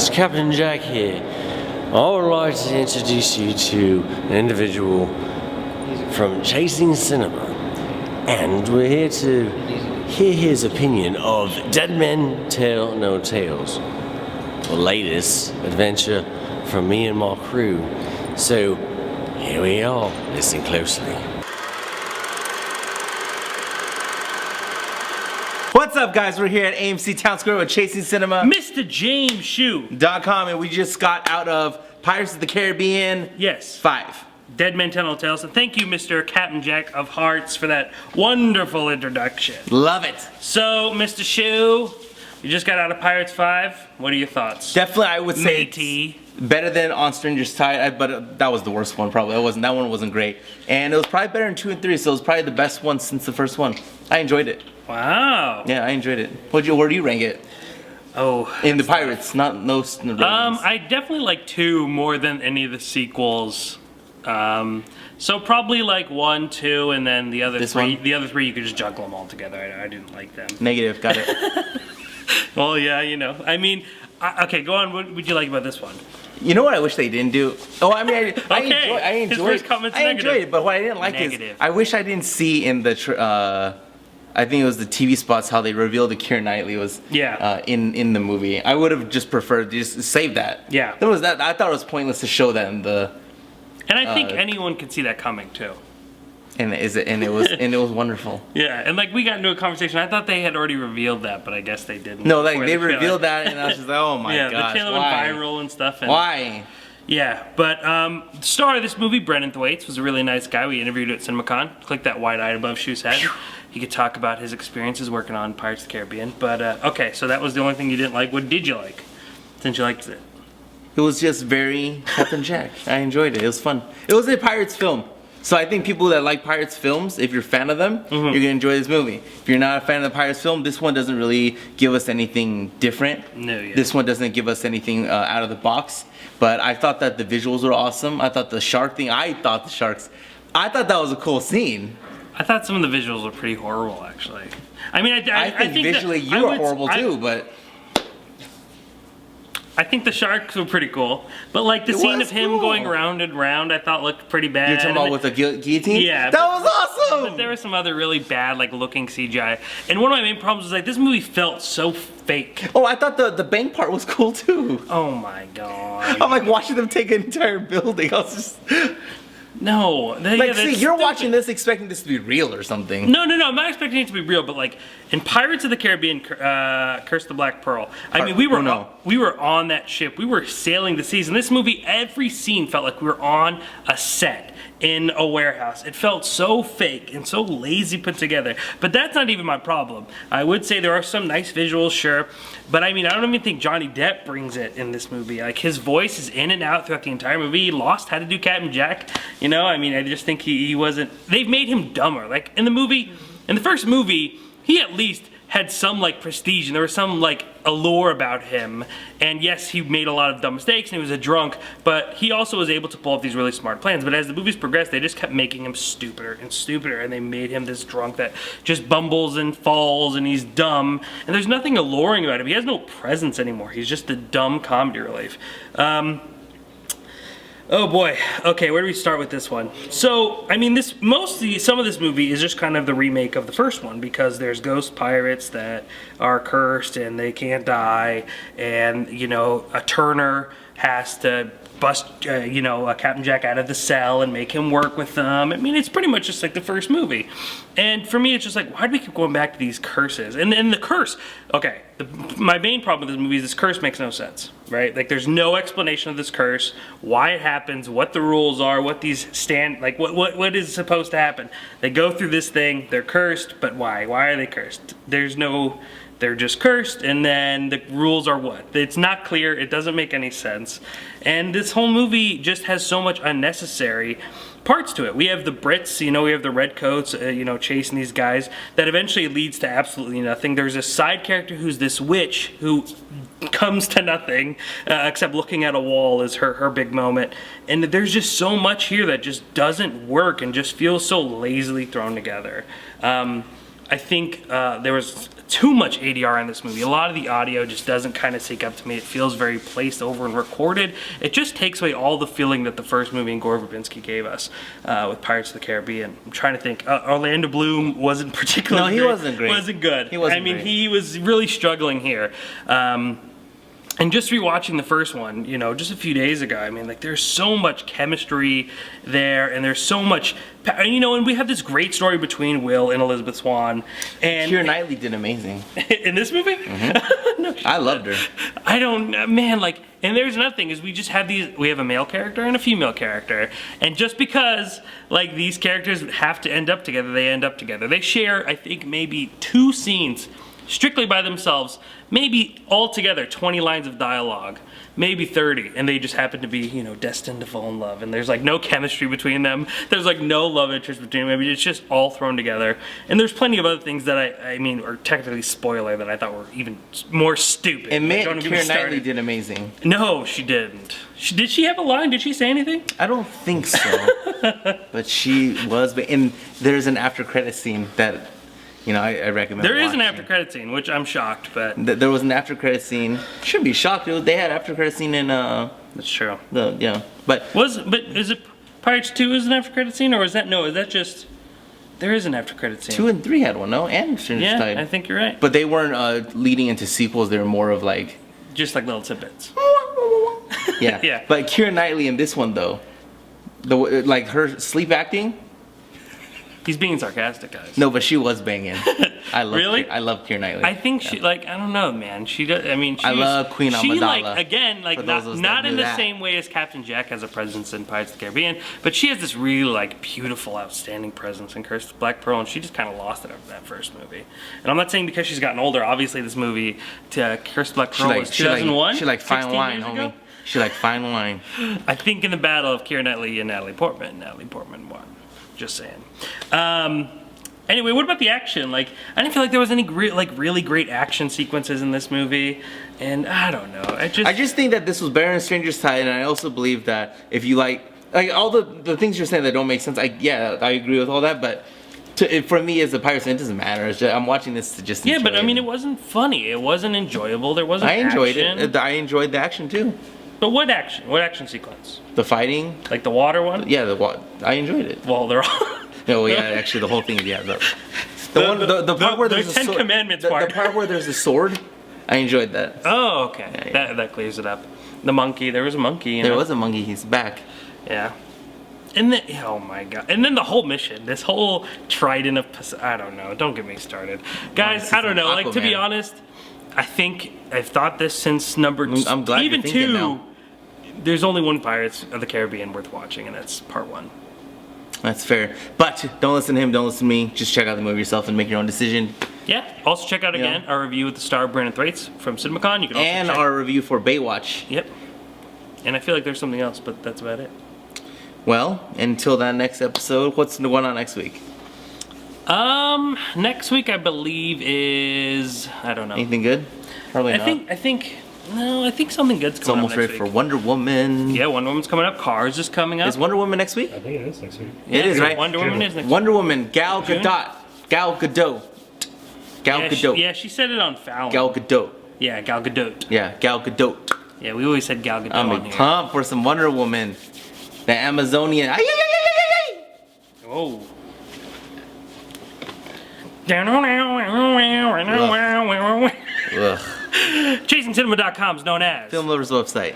It's Captain Jack here. I would like to introduce you to an individual from Chasing Cinema, and we're here to hear his opinion of Dead Men Tell No Tales, the latest adventure from me and my crew. So here we are, listen closely. What's up, guys? We're here at AMC Town Square with Chasing Cinema. Mr. James Hsu.com, and we just got out of Pirates of the Caribbean. Yes. 5. Dead Men Tell No Tales. And thank you, Mr. Captain Jack of Hearts, for that wonderful introduction. Love it. So, Mr. Hsu, you just got out of Pirates 5. What are your thoughts? Definitely, I would say Matey. Better than On Stranger's Tide, but that was the worst one probably. That one wasn't great. And it was probably better than 2 and 3, so it was probably the best one since the first one. I enjoyed it. Wow. Yeah, I enjoyed it. Where do you rank it? Oh. In the Pirates, not no ratings. I definitely like 2 more than any of the sequels. So probably like 1, 2, and then the other 3. The other 3 you could just juggle them all together. I didn't like them. Negative, got it. Well, yeah, you know. I mean, okay, go on. What would you like about this one? You know what I wish they didn't do? Oh, I mean, I enjoyed it, but what I didn't like is I wish I didn't see in the I think it was the TV spots how they revealed that Keira Knightley was in the movie. I would have just preferred to just save that. Yeah. There was that. I thought it was pointless to show that in the. And I think anyone could see that coming too. And it was wonderful. Yeah, and like we got into a conversation. I thought they had already revealed that, but I guess they didn't. No, like they revealed that, and I was just like, oh my gosh, the trailer went viral and stuff. And, why? Yeah, but the star of this movie, Brenton Thwaites, was a really nice guy. We interviewed at CinemaCon. Click that wide eye above Shu's head. He could talk about his experiences working on Pirates of the Caribbean. But okay, so that was the only thing you didn't like. What did you like? Since you liked it. It was just very Captain Jack. I enjoyed it. It was fun. It was a Pirates film. So I think people that like Pirates films, if you're a fan of them, you're going to enjoy this movie. If you're not a fan of the Pirates film, this one doesn't really give us anything different. No, yeah. This one doesn't give us anything out of the box. But I thought that the visuals were awesome. I thought the shark thing, I thought that was a cool scene. I thought some of the visuals were pretty horrible, actually. I mean, I think visually you were horrible too, but... I think the sharks were pretty cool, but like the scene of him going round and round, I thought looked pretty bad. You're talking about with the guillotine? Yeah. That was awesome! But there was some other really bad like looking CGI. And one of my main problems was like this movie felt so fake. Oh, I thought the bank part was cool too. Oh my god. I'm like watching them take an entire building. I was just... No. See, you're watching this expecting this to be real or something. No, I'm not expecting it to be real, but like in Pirates of the Caribbean, Curse of the Black Pearl, I mean, we were on that ship. We were sailing the seas. In this movie, every scene felt like we were on a set in a warehouse. It felt so fake and so lazy put together. But that's not even my problem. I would say there are some nice visuals, sure. But I mean, I don't even think Johnny Depp brings it in this movie. Like his voice is in and out throughout the entire movie. He lost how to do Captain Jack. You know, I mean, I just think he wasn't... They've made him dumber. Like in the first movie, he at least had some like prestige and there was some like allure about him. And yes, he made a lot of dumb mistakes and he was a drunk, but he also was able to pull off these really smart plans. But as the movies progressed, they just kept making him stupider and stupider, and they made him this drunk that just bumbles and falls and he's dumb. And there's nothing alluring about him. He has no presence anymore. He's just a dumb comedy relief. Oh boy. Okay, where do we start with this one? So, I mean, some of this movie is just kind of the remake of the first one because there's ghost pirates that are cursed and they can't die, and you know, a Turner has to bust, Captain Jack out of the cell and make him work with them. I mean, it's pretty much just like the first movie. And for me, it's just like, why do we keep going back to these curses? And the curse, okay, my main problem with this movie is this curse makes no sense, right? Like, there's no explanation of this curse, why it happens, what the rules are, what these what is supposed to happen. They go through this thing, they're cursed, but why? Why are they cursed? They're just cursed, and then the rules are what? It's not clear, it doesn't make any sense. And this whole movie just has so much unnecessary parts to it. We have the Brits, we have the redcoats, chasing these guys. That eventually leads to absolutely nothing. There's a side character who's this witch who comes to nothing, except looking at a wall is her big moment. And there's just so much here that just doesn't work and just feels so lazily thrown together. I think there was too much ADR in this movie. A lot of the audio just doesn't kind of sync up to me. It feels very placed over and recorded. It just takes away all the feeling that the first movie and Gore Verbinski gave us with Pirates of the Caribbean. I'm trying to think. Orlando Bloom wasn't particularly No, he wasn't great. Wasn't good. He wasn't great. He was really struggling here. And just rewatching the first one, you know, just a few days ago, I mean, like, there's so much chemistry there, and there's so much, you know, and we have this great story between Will and Elizabeth Swann. And Keira Knightley did amazing. In this movie? Mm-hmm. No, I loved her. I don't, man, like, and there's another thing, is we just have we have a male character and a female character, and just because, like, these characters have to end up together, they end up together. They share, I think, maybe 2 scenes strictly by themselves, maybe altogether 20 lines of dialogue, maybe 30, and they just happen to be, you know, destined to fall in love, and there's like no chemistry between them, there's like no love interest between them, it's just all thrown together. And there's plenty of other things that I mean are technically spoiler that I thought were even more stupid. Admit Keira Knightley did amazing. No, she didn't. Did she have a line? Did she say anything? I don't think so. But she was, and there's an after credit scene that, you know, I recommend. There is an after credit scene, which I'm shocked, but there was an after credit scene. Should be shocked. They had after credit scene in that's true. But is it Pirates 2 is an after credit scene, or is that no? Is that just there is an after credit scene? 2 and 3 had one, no? And Stranger's Tide. I think you're right. But they weren't leading into sequels. They were more of like just like little tidbits. Yeah. Yeah. But Keira Knightley in this one though, like her sleep acting. He's being sarcastic, guys. No, but she was banging. I love really? I love Keira Knightley. I think she, like, I don't know, man. She does. I mean, I love Queen Amidala. She, like, again, like, not in the that. same way as Captain Jack has a presence in Pirates of the Caribbean, but she has this really, like, beautiful, outstanding presence in Curse of Black Pearl, and she just kind of lost it after that first movie. And I'm not saying because she's gotten older. Obviously, this movie to Curse of Black Pearl was 2001. She like fine wine, homie. She like fine wine. I think in the battle of Keira Knightley and Natalie Portman won. Just saying. Anyway, what about the action? Like, I didn't feel like there was any really great action sequences in this movie, and I don't know. I just think that this was better than Stranger's Tide, and I also believe that if you like all the things you're saying that don't make sense, I agree with all that, but for me as a pirate fan, it doesn't matter. It's just, I'm watching this to just enjoy but I mean, it wasn't funny. It wasn't enjoyable. There wasn't. I enjoyed action. it. I enjoyed the action too. But what action? What action sequence? The fighting. Like the water one? Yeah, I enjoyed it. Well, they're all. No, yeah, actually, the whole thing, yeah. The part where there's the Ten Commandments part. The part where there's the sword, I enjoyed that. Oh, okay. Yeah. That clears it up. The monkey, there was a monkey. You know? There was a monkey. He's back. Yeah. And then, oh my god. And then the whole mission, this whole trident of, I don't know. Don't get me started, guys. I don't know. Like, to be honest, I think I've thought this since number. I'm glad even you're thinking 2. now. There's only one Pirates of the Caribbean worth watching, and that's part 1. That's fair. But don't listen to him, don't listen to me. Just check out the movie yourself and make your own decision. Yeah. Also check out again our review with the star Brenton Thwaites from CinemaCon. You can also check our review for Baywatch. Yep. And I feel like there's something else, but that's about it. Well, until that next episode, what's going on next week? Next week I believe is, I don't know. Anything good? Probably not. I think something good's coming up next week. It's almost ready for Wonder Woman. Yeah, Wonder Woman's coming up. Cars is coming up. Is Wonder Woman next week? I think it is next week. Yeah, it is, right? Wonder Woman is next week. Wonder Woman, Gal Gadot. Gal Gadot. Yeah, she said it on Fallon. Gal Gadot. Yeah, Gal Gadot. Yeah, Gal Gadot. Yeah, we always said Gal Gadot I'm pumped for some Wonder Woman. The Amazonian. Oh. Ugh. ChasingCinema.com is known as Film Lovers website.